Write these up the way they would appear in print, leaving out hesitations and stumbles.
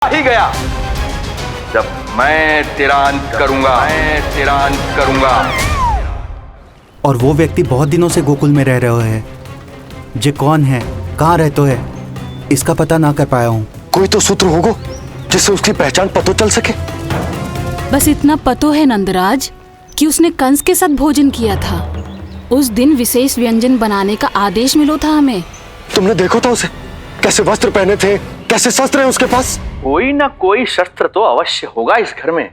ही गया जब मैं तेरा अंत करूंगा। और वो व्यक्ति बहुत दिनों से गोकुल में रह रहे हैं। जे कौन है, कहाँ रहते है, इसका पता ना कर पाया हूँ। कोई तो सूत्र होगा जिससे उसकी पहचान पता चल सके। बस इतना पतो है नंदराज कि उसने कंस के साथ भोजन किया था। उस दिन विशेष व्यंजन बनाने का आदेश मिलो था हमें। तुमने देखो था उसे, कैसे वस्त्र पहने थे, कैसे शस्त्र हैं उसके पास। कोई ना कोई शस्त्र तो अवश्य होगा इस घर में।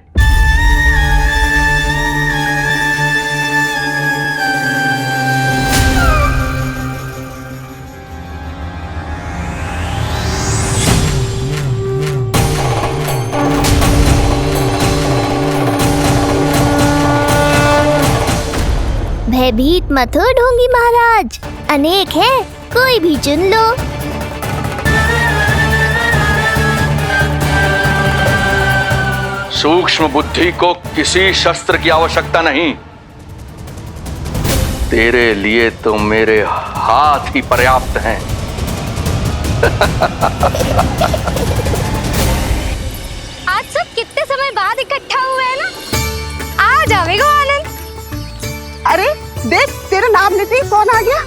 भयभीत मत हो ढोंगी महाराज, अनेक है, कोई भी चुन लो। सूक्ष्म बुद्धि को किसी शस्त्र की आवश्यकता नहीं। तेरे लिए तो मेरे हाथ ही पर्याप्त हैं। आज सब कितने समय बाद इकट्ठा हुए हैं ना, आ जाएगा आनंद। अरे देख, तेरा नाम लेते ही कौन आ गया।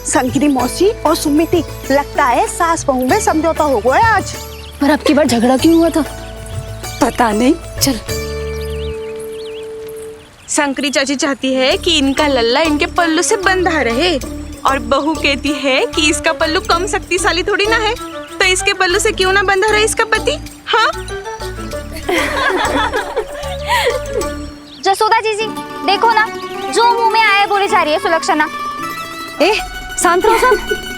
संगिनी मौसी और सुमिति, लगता है सास बहू में समझौता हो गया आज। पर अब की बार झगड़ा क्यों हुआ था? पता नहीं। चल। शंकरी चाची चाहती है कि इनका लल्ला इनके पल्लू से बंधा रहे, और बहू कहती है कि इसका पल्लू कम शक्तिशाली थोड़ी ना है, तो इसके पल्लू से क्यों ना बंधा रहे इसका पति। हाँ जसोदा जीजी, देखो ना, जो मुंह में आए बोली जा रही है सुलक्षणा। ए, शांत रहो सब।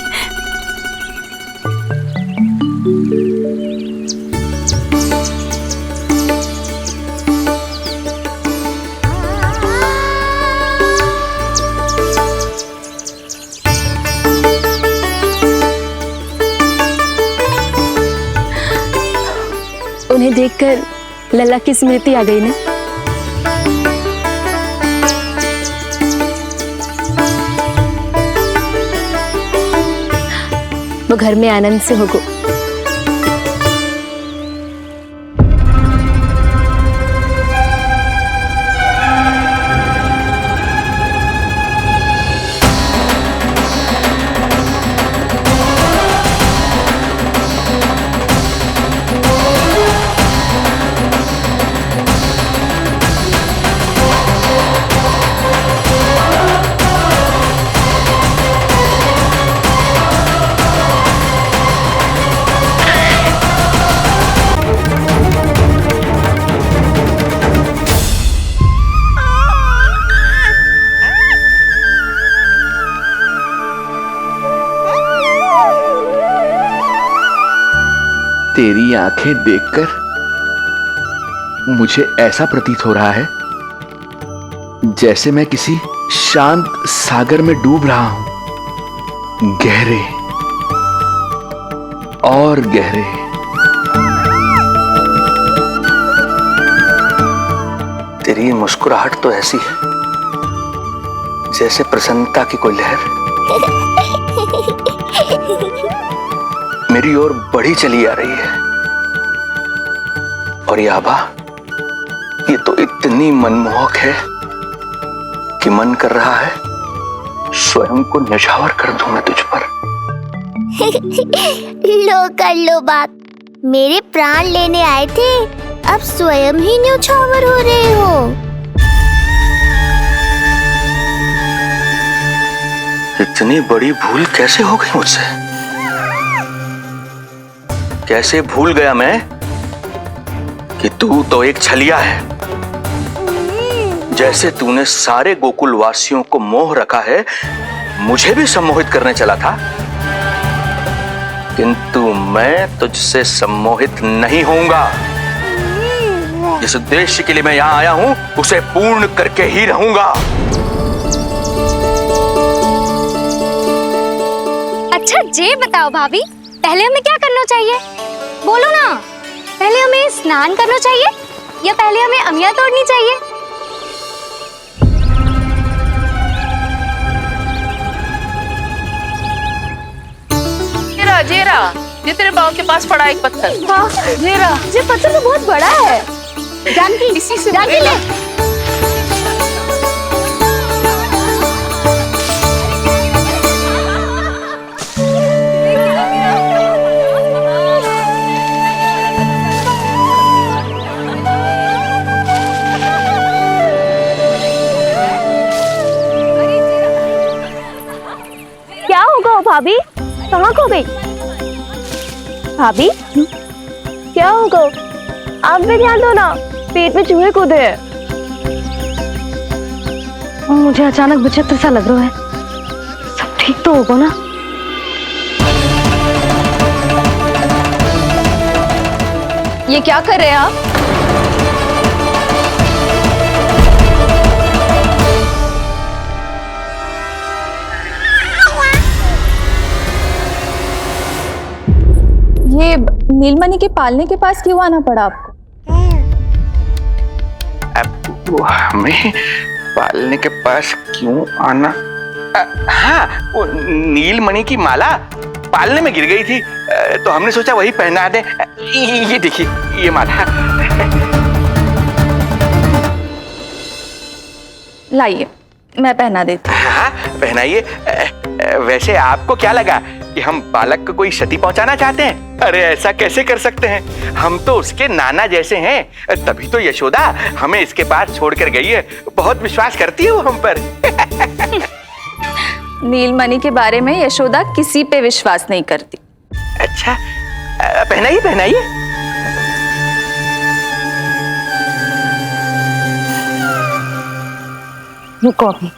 उन्हें देखकर लल्ला की स्मृति आ गई ना। वो घर में आनंद से होगो। तेरी आंखें देखकर मुझे ऐसा प्रतीत हो रहा है जैसे मैं किसी शांत सागर में डूब रहा हूं, गहरे और गहरे। तेरी मुस्कुराहट तो ऐसी है जैसे प्रसन्नता की कोई लहर मेरी ओर बढ़ी चली आ रही है। और ये आभा, ये तो इतनी मनमोहक है कि मन कर रहा है स्वयं को न्यौछावर कर दूं मैं तुझ पर। लो कर लो बात, मेरे प्राण लेने आए थे, अब स्वयं ही न्यौछावर हो रहे हो। इतनी बड़ी भूल कैसे हो गई मुझसे? कैसे भूल गया मैं कि तू तो एक छलिया है। जैसे तूने सारे गोकुल वासियों को मोह रखा है, मुझे भी सम्मोहित करने चला था, किंतु मैं तुझसे सम्मोहित नहीं होऊंगा। जिस उद्देश्य के लिए मैं यहां आया हूं उसे पूर्ण करके ही रहूंगा। अच्छा जे बताओ भाभी, पहले हमें क्या करना चाहिए? बोलो ना, पहले हमें स्नान करना चाहिए या पहले हमें अमिया तोड़नी चाहिए? जेरा ये तेरे पाँव के पास पड़ा एक पत्थर। हाँ, ये पत्थर तो बहुत बड़ा है। जानकी, इसी से जानकी ले। क्या होगा भाभी? कहाँ खो गई भाभी? क्या होगा? आप भी ध्यान दो ना, पेट में चूहे कूदे हैं। मुझे अचानक विचित्र सा लग रहा है। सब ठीक तो होगा ना? ये क्या कर रहे हैं आप? ये नीलमणि के पालने के पास क्यों आना पड़ा आपको? अब वो हमें पालने के पास क्यों आना? हाँ, वो नीलमणि की माला पालने में गिर गई थी, तो हमने सोचा वही पहना दे। ये देखिए, ये माला। लाइए, मैं पहना देती हूँ। हाँ, पहनाइए। वैसे आपको क्या लगा कि हम बालक को कोई क्षति पहुंचाना चाहते हैं? अरे ऐसा कैसे कर सकते हैं? हम तो उसके नाना जैसे हैं, तभी तो यशोदा हमें इसके पास छोड़कर गई है। बहुत विश्वास करती है वो हम पर। नीलमणि के बारे में यशोदा किसी पे विश्वास नहीं करती। अच्छा, पहनाइए पहनाइए। रुको अभी।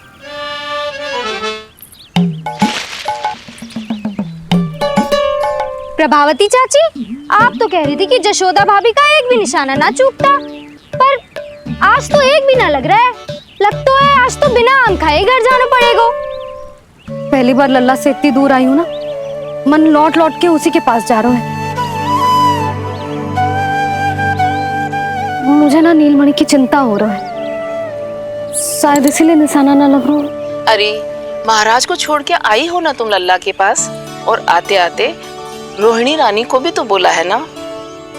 प्रभावती चाची, आप तो कह रही थी कि जशोदा भाभी का एक भी निशाना ना चूकता, पर आज तो एक भी ना लग रहा है। लग तो है आज तो बिना आम खाए घर जाना पड़ेगा। पहली बार लल्ला से इतनी दूर आई हूँ ना, मन लौट लौट के उसी के पास जा रहा है। मुझे ना नीलमणि की चिंता हो रहा है, शायद इसीलिए निशाना ना लग रहा। अरे महाराज को छोड़ के आई हो ना तुम लल्ला के पास, और आते आते रोहिणी रानी को भी तो बोला है ना,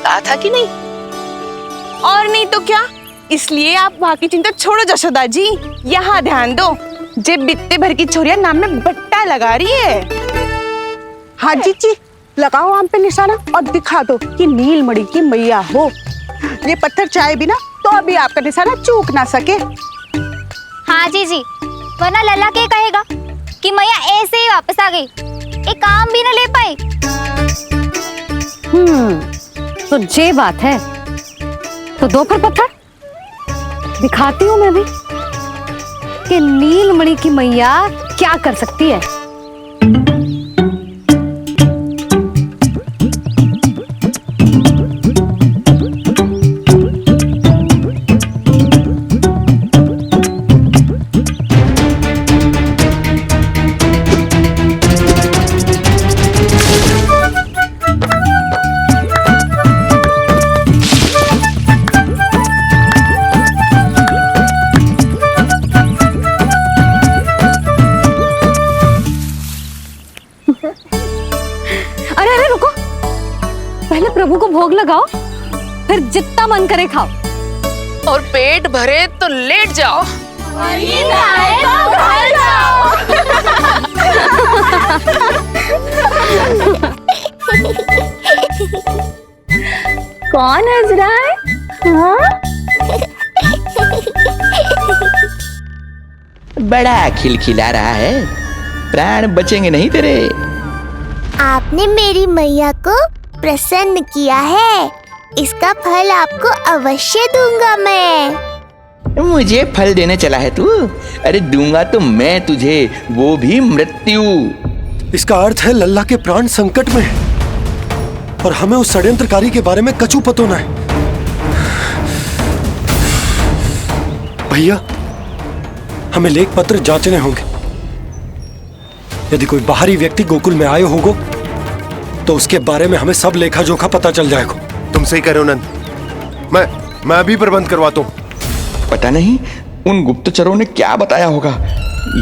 कहा था कि नहीं? और नहीं तो क्या, इसलिए आप वहाँ की चिंता छोड़ो जशोदा जी, यहाँ ध्यान दो। जे बित्ते भर की छोरिया नाम में बट्टा लगा रही है। हाँ जीजी, लगाओ आम पे निशाना और दिखा दो कि नीलमणि की मैया हो। ये पत्थर चाहे भी ना तो अभी आपका निशाना चूक ना सके। हाँ जीजी, वरना लल्ला क्या कहेगा कि मैया ऐसे ही वापस आ गई, एक काम भी ना ले पाई। तो ये बात है, तो दो पर पत्थर दिखाती हूँ मैं भी कि नीलमणि की मैया क्या कर सकती है। अरे अरे रुको, पहले प्रभु को भोग लगाओ, फिर जितना मन करे खाओ, और पेट भरे तो लेट जाओ। कौन हंस रहा है? हाँ? बड़ा खिलखिला रहा है, प्राण बचेंगे नहीं तेरे। आपने मेरी मैया को प्रसन्न किया है, इसका फल आपको अवश्य दूंगा मैं। मुझे फल देने चला है तू? अरे दूंगा तो मैं तुझे, वो भी मृत्यु। इसका अर्थ है लल्ला के प्राण संकट में है और हमें उस षड्यंत्रकारी के बारे में कचू पतोना है। भैया, हमें लेख पत्र जांचने होंगे। यदि कोई बाहरी व्यक्ति गोकुल में आए होगो तो उसके बारे में हमें सब लेखा जोखा पता चल जाएगा। तुम सही करो नंद, मैं अभी प्रबंध करवाता हूँ। पता नहीं उन गुप्तचरों ने क्या बताया होगा।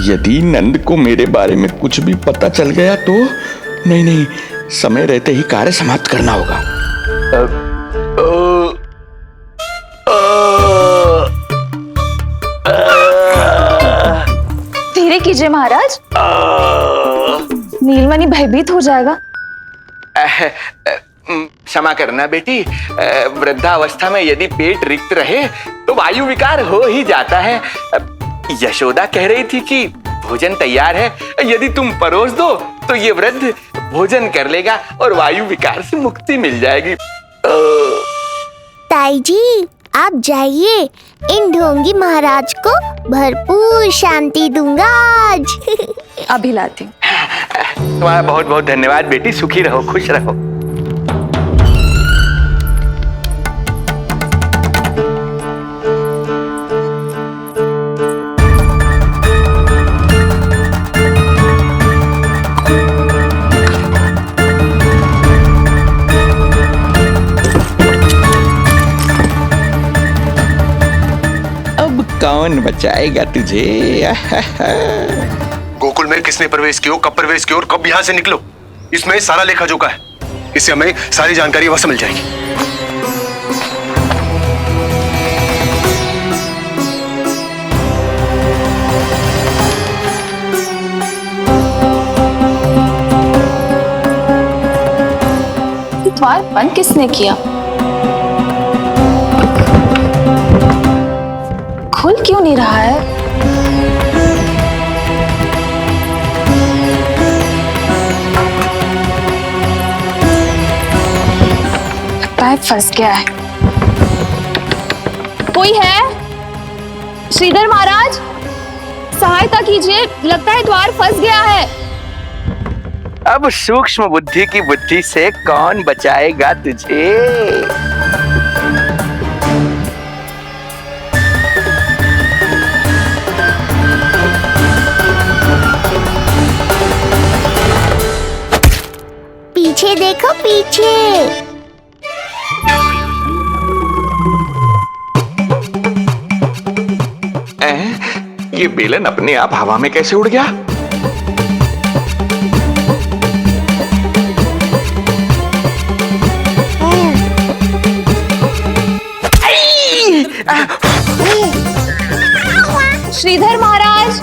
यदि नंद को मेरे बारे में कुछ भी पता चल गया तो नहीं, समय रहते ही कार्य समाप्त करना होगा। धीरे कीजिए महाराज, नीलमणि भयभीत हो जाएगा। क्षमा करना बेटी, वृद्धावस्था में यदि पेट रिक्त रहे तो वायु विकार हो ही जाता है। यशोदा कह रही थी कि भोजन तैयार है, यदि तुम परोस दो तो ये वृद्ध भोजन कर लेगा और वायु विकार से मुक्ति मिल जाएगी। ताई जी आप जाइए, इन ढोंगी महाराज को भरपूर शांति दूंगा आज। अभी लाती हूँ। तुम्हारा बहुत बहुत धन्यवाद बेटी, सुखी रहो, खुश रहो। कौन बचाएगा तुझे? गोकुल में किसने प्रवेश किया, कब प्रवेश किया और कब यहाँ से निकलो, इसमें सारा लेखा जोखा है। इससे हमें सारी जानकारी वहां से मिल जाएगी। द्वार बंद किसने किया? खुल क्यों नहीं रहा है? लगता है फंस गया है। कोई है? श्रीधर महाराज सहायता कीजिए, लगता है द्वार फंस गया है। अब सूक्ष्म बुद्धि की बुद्धि से कौन बचाएगा तुझे? पीछे देखो पीछे। ये बेलन अपने आप हवा में कैसे उड़ गया? श्रीधर महाराज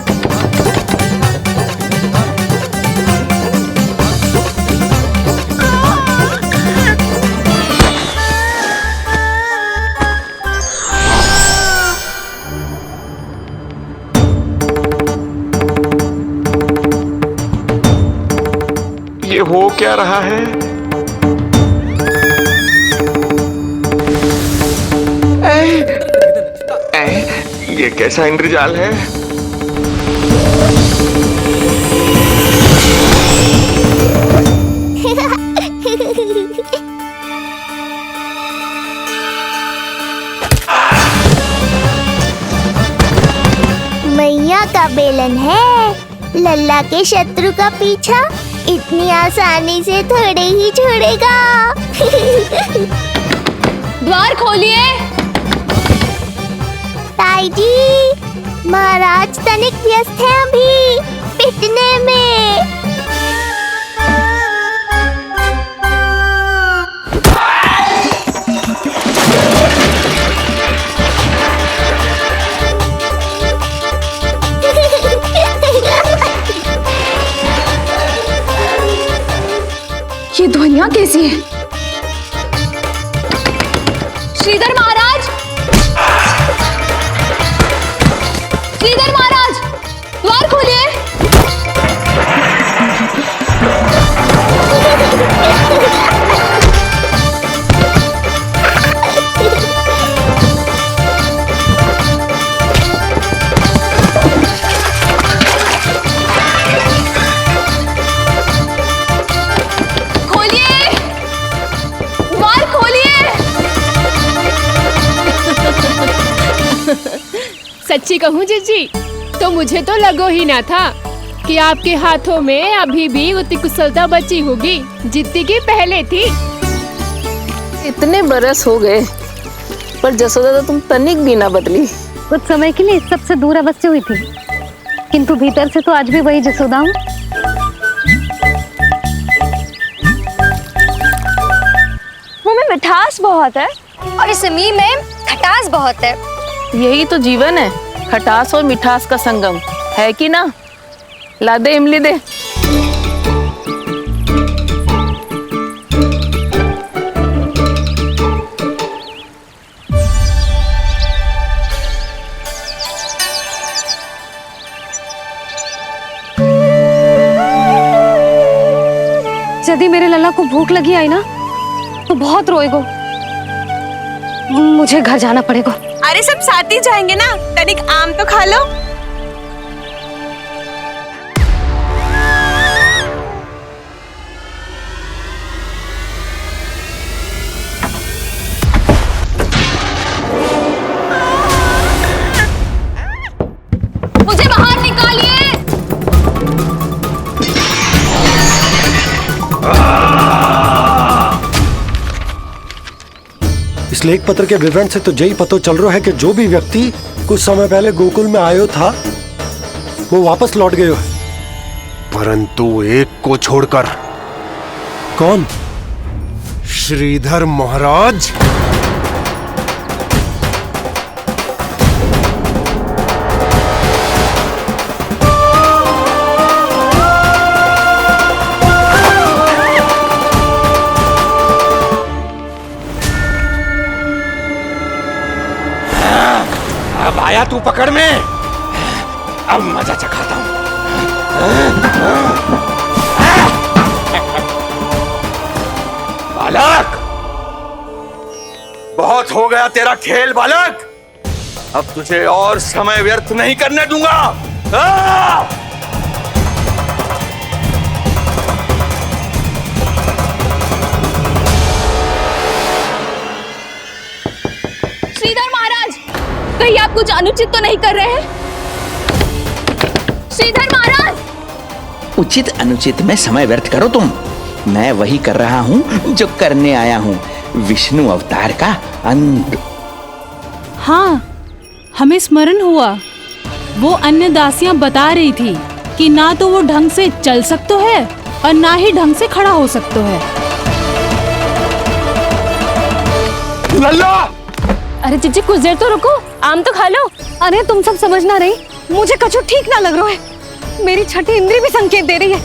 ये हो क्या रहा है? ये कैसा इंद्रजाल है? मैया का बेलन है, लल्ला के शत्रु का पीछा इतनी आसानी से थोड़े ही छोड़ेगा। द्वार खोलिए। ताई जी महाराज तनिक व्यस्त हैं अभी पिटने में। ये ध्वनियां कैसी है? श्रीधर महाराज, श्रीधर महाराज द्वार खोलिए। सच्ची कहूँ जीजी, तो मुझे तो लगो ही ना था कि आपके हाथों में अभी भी उतनी कुशलता बची होगी जितनी की पहले थी। इतने बरस हो गए पर जसोदा तो तुम तनिक भी ना बदली। कुछ समय के लिए सबसे दूर अवश्य हुई थी, किंतु भीतर से तो आज भी वही जसोदा हूँ। मिठास बहुत है और इस मीम में खटास बहुत है। यही तो जीवन है, खटास और मिठास का संगम, है कि ना? ला दे इमली दे। यदि मेरे लल्ला को भूख लगी आई ना तो बहुत रोएगो। मुझे घर जाना पड़ेगा। अरे सब साथ ही जाएंगे ना, तनिक आम तो खा लो। मुझे बाहर निकालिए। इस लेख पत्र के विवरण से तो यही पता चल रहा है कि जो भी व्यक्ति कुछ समय पहले गोकुल में आयो था वो वापस लौट गयो है, परंतु एक को छोड़कर। कौन? श्रीधर महाराज। अब आया तू पकड़ में, अब मजा चखाता हूं। बालक, बहुत हो गया तेरा खेल बालक, अब तुझे और समय व्यर्थ नहीं करने दूंगा। श्रीधर महाराज, कहीं आप कुछ अनुचित तो नहीं कर रहे हैं? श्रीधर महाराज। उचित अनुचित में समय व्यर्थ करो तुम, मैं वही कर रहा हूं जो करने आया हूं, विष्णु अवतार का अंत। हाँ, हमें स्मरण हुआ। वो अन्य दासियां बता रही थी कि ना तो वो ढंग से चल सकते है और ना ही ढंग से खड़ा हो सकते है। लल्ला! अरे जीजी कुछ देर तो रुको, आम तो खा लो। अरे तुम सब समझ ना रही, मुझे कछु ठीक ना लग रहा है। मेरी छठी इंद्री भी संकेत दे रही है।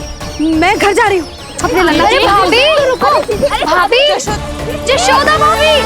मैं घर जा रही हूँ अपने लल्ला। अरे भाभी रुको। अरे भाभी, यशोदा भाभी।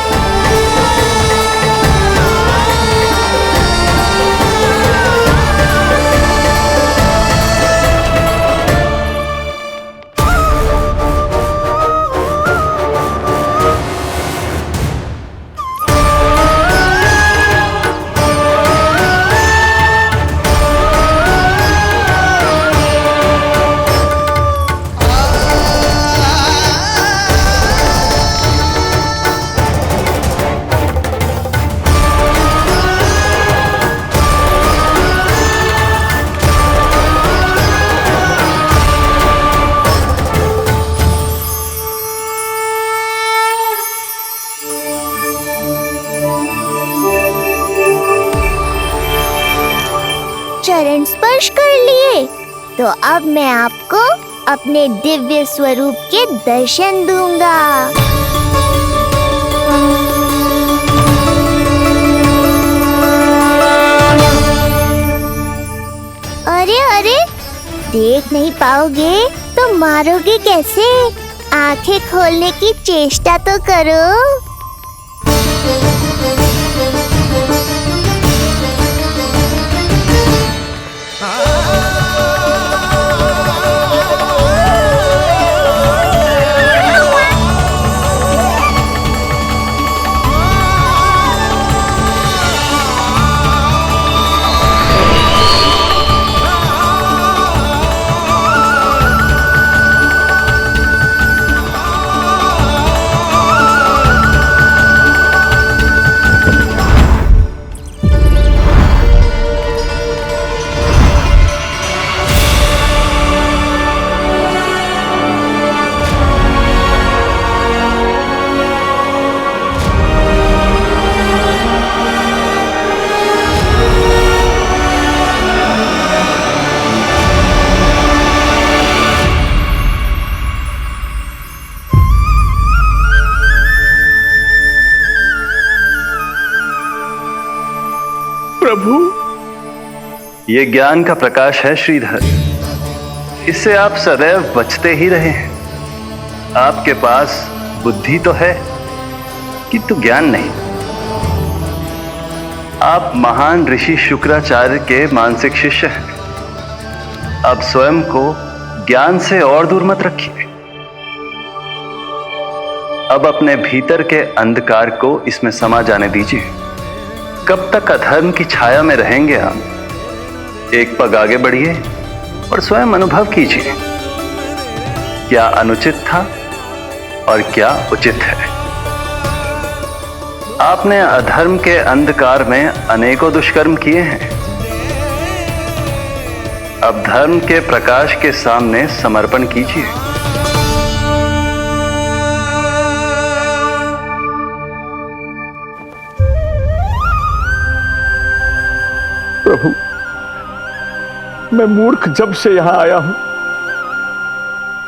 चरण स्पर्श कर लिए तो अब मैं आपको अपने दिव्य स्वरूप के दर्शन दूंगा। अरे अरे, देख नहीं पाओगे तो मारोगे कैसे? आंखें खोलने की चेष्टा तो करो। प्रभु। ये ज्ञान का प्रकाश है श्रीधर, इससे आप सदैव बचते ही रहे हैं। आपके पास बुद्धि तो है किंतु ज्ञान नहीं। आप महान ऋषि शुक्राचार्य के मानसिक शिष्य हैं। अब स्वयं को ज्ञान से और दूर मत रखिए। अब अपने भीतर के अंधकार को इसमें समा जाने दीजिए। कब तक अधर्म की छाया में रहेंगे आप? एक पग आगे बढ़िए और स्वयं अनुभव कीजिए क्या अनुचित था और क्या उचित है। आपने अधर्म के अंधकार में अनेकों दुष्कर्म किए हैं। अब धर्म के प्रकाश के सामने समर्पण कीजिए। प्रभु, मैं मूर्ख जब से यहां आया हूं,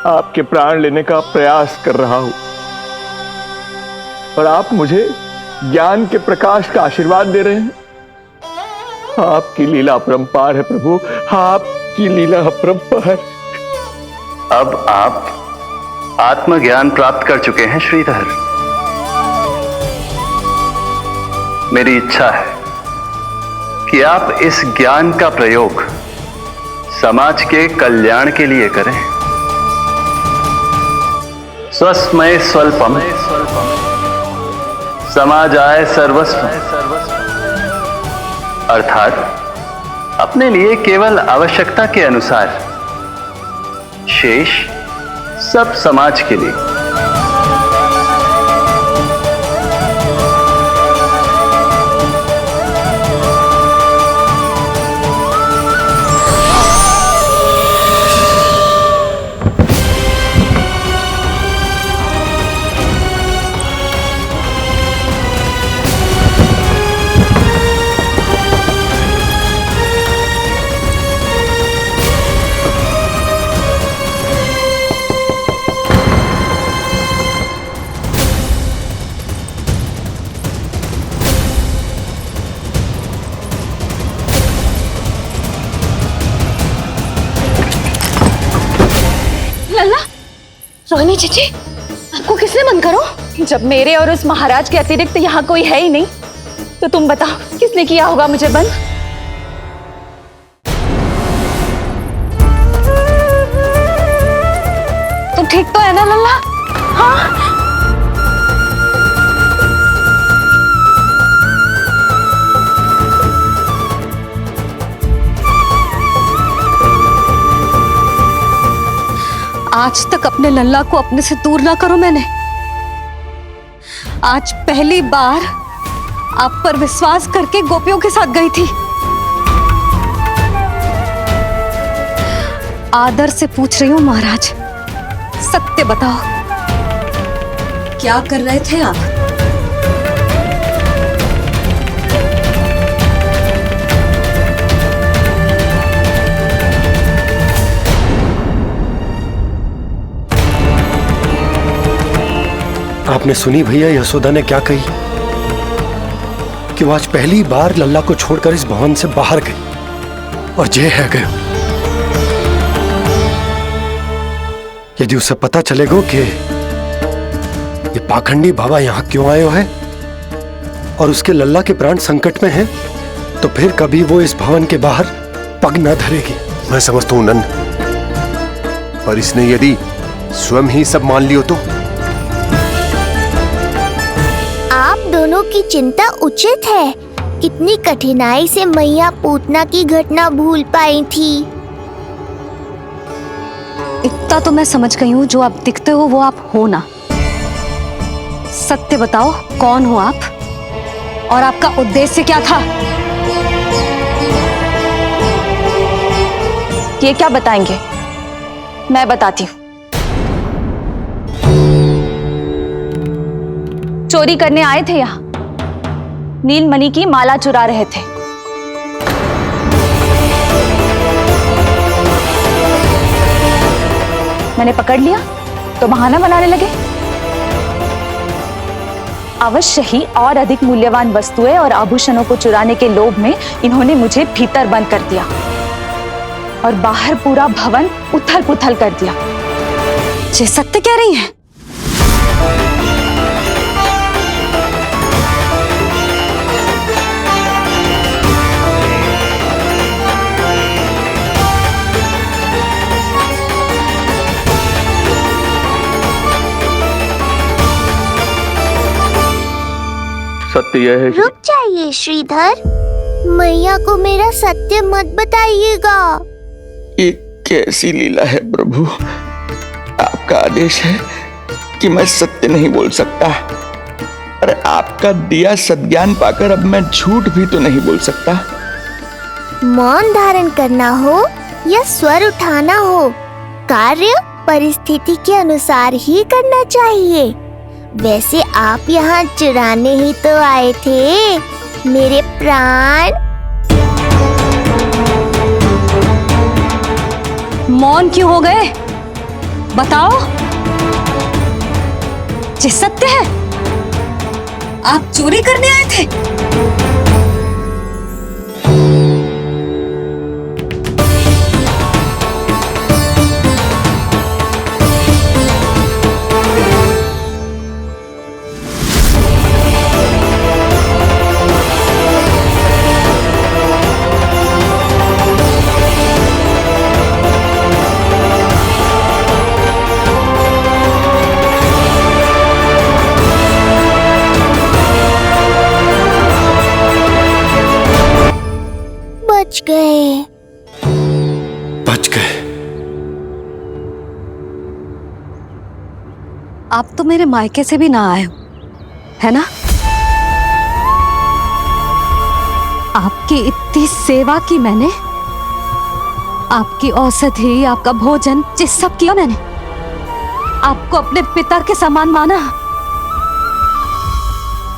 आपके प्राण लेने का प्रयास कर रहा हूं और आप मुझे ज्ञान के प्रकाश का आशीर्वाद दे रहे हैं। आपकी लीला अपरंपार है प्रभु, आपकी लीला अपरंपार। अब आप आत्मज्ञान प्राप्त कर चुके हैं श्रीधर। मेरी इच्छा है कि आप इस ज्ञान का प्रयोग समाज के कल्याण के लिए करें। स्वस्मय स्वल्पम समाजाय सर्वस्व, अर्थात अपने लिए केवल आवश्यकता के अनुसार, शेष सब समाज के लिए। रोहिणी जीजी, आपको किसने बंद करो? जब मेरे और उस महाराज के अतिरिक्त यहाँ कोई है ही नहीं, तो तुम बताओ किसने किया होगा मुझे बंद? तुम ठीक तो है ना लल्ला? हाँ? आज तक अपने लल्ला को अपने से दूर ना करो मैंने। आज पहली बार आप पर विश्वास करके गोपियों के साथ गई थी। आदर से पूछ रही हूं महाराज, सत्य बताओ, क्या कर रहे थे आप? आपने सुनी भैया यशोदा ने क्या कही कि वो आज पहली बार लल्ला को छोड़कर इस भवन से बाहर गई और जे है गए। यदि उसे पता चलेगा कि ये पाखंडी बाबा यहां क्यों आए है और उसके लल्ला के प्राण संकट में हैं, तो फिर कभी वो इस भवन के बाहर पग न धरेगी। मैं समझता हूं नंद, पर इसने यदि स्वयं ही सब मान लियो तो? आप दोनों की चिंता उचित है। कितनी कठिनाई से मैया पूतना की घटना भूल पाई थी। इतना तो मैं समझ गई हूँ, जो आप दिखते हो वो आप हो ना। सत्य बताओ, कौन हो आप और आपका उद्देश्य क्या था? ये क्या बताएंगे? मैं बताती हूँ। चोरी करने आए थे यहाँ, नीलमणि की माला चुरा रहे थे। मैंने पकड़ लिया तो बहाना बनाने लगे। अवश्य ही और अधिक मूल्यवान वस्तुएं और आभूषणों को चुराने के लोभ में इन्होंने मुझे भीतर बंद कर दिया और बाहर पूरा भवन उथल पुथल कर दिया। ये सत्य कह रही हैं? सत्य यह है। रुक जाइए श्रीधर, मैया को मेरा सत्य मत बताइएगा। ये कैसी लीला है प्रभु, आपका आदेश है कि मैं सत्य नहीं बोल सकता। अरे आपका दिया सद्ज्ञान पाकर अब मैं झूठ भी तो नहीं बोल सकता। मौन धारण करना हो या स्वर उठाना हो, कार्य परिस्थिति के अनुसार ही करना चाहिए। वैसे आप यहाँ चुराने ही तो आए थे मेरे प्राण। मौन क्यों हो गए? बताओ। ये सत्य है? आप चोरी करने आए थे? बच गए। आप तो मेरे मायके से भी ना आए हो, है ना? आपकी इतनी सेवा की मैंने, आपकी औषधि, आपका भोजन, ये सब किया मैंने। आपको अपने पिता के समान माना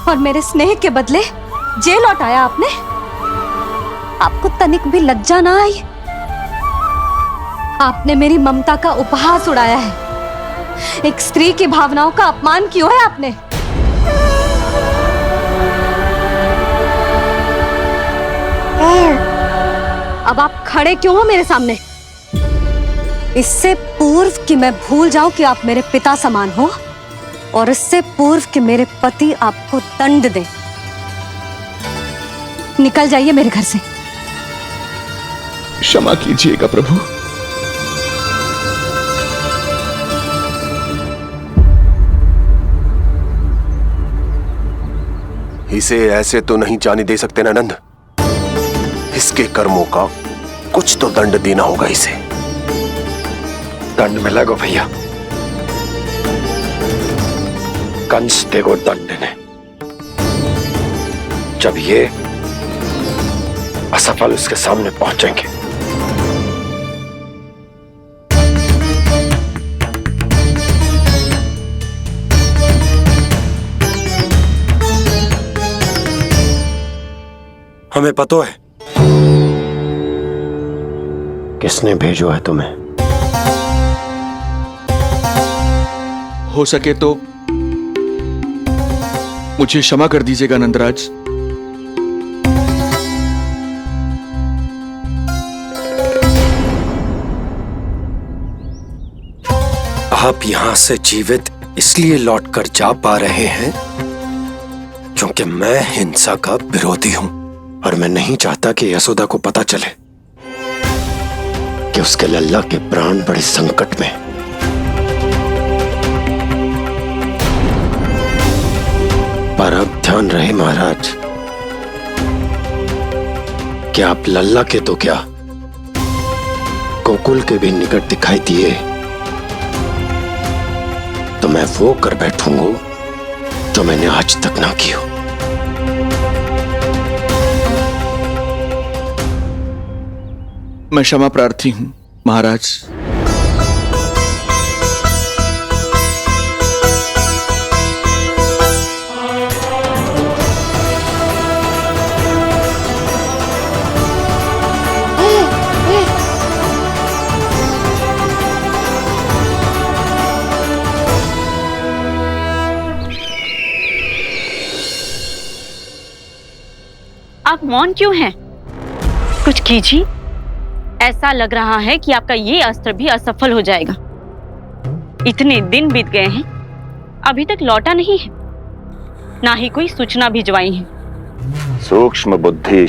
और मेरे स्नेह के बदले जेल लौटाया आपने। आपको तनिक भी लज्जा ना आई? आपने मेरी ममता का उपहास उड़ाया है। एक स्त्री की भावनाओं का अपमान क्यों है आपने? अब आप खड़े क्यों हो मेरे सामने? इससे पूर्व कि मैं भूल जाऊं कि आप मेरे पिता समान हो, और इससे पूर्व कि मेरे पति आपको दंड दे, निकल जाइए मेरे घर से। क्षमा कीजिएगा प्रभु। इसे ऐसे तो नहीं जाने दे सकते ना नंद। इसके कर्मों का कुछ तो दंड देना होगा इसे। दंड मिलेगा भैया, कंस देगो दंड ने। जब ये असफल उसके सामने पहुंचेंगे। हमें पता है किसने भेजो है तुम्हें। हो सके तो मुझे क्षमा कर दीजिएगा नंदराज। आप यहां से जीवित इसलिए लौटकर जा पा रहे हैं क्योंकि मैं हिंसा का विरोधी हूं, और मैं नहीं चाहता कि यशोदा को पता चले कि उसके लल्ला के प्राण बड़े संकट में। पर अब ध्यान रहे महाराज कि आप लल्ला के तो क्या, गोकुल के भी निकट दिखाई दिए तो मैं वो कर बैठूंगा जो मैंने आज तक ना की हो। मैं क्षमा प्रार्थी हूं महाराज। आप मौन क्यों हैं? कुछ कीजिए। ऐसा लग रहा है कि आपका ये अस्त्र भी असफल हो जाएगा। इतने दिन बीत गए हैं, अभी तक लौटा नहीं है, ना ही कोई सूचना भिजवाई है। सूक्ष्म बुद्धि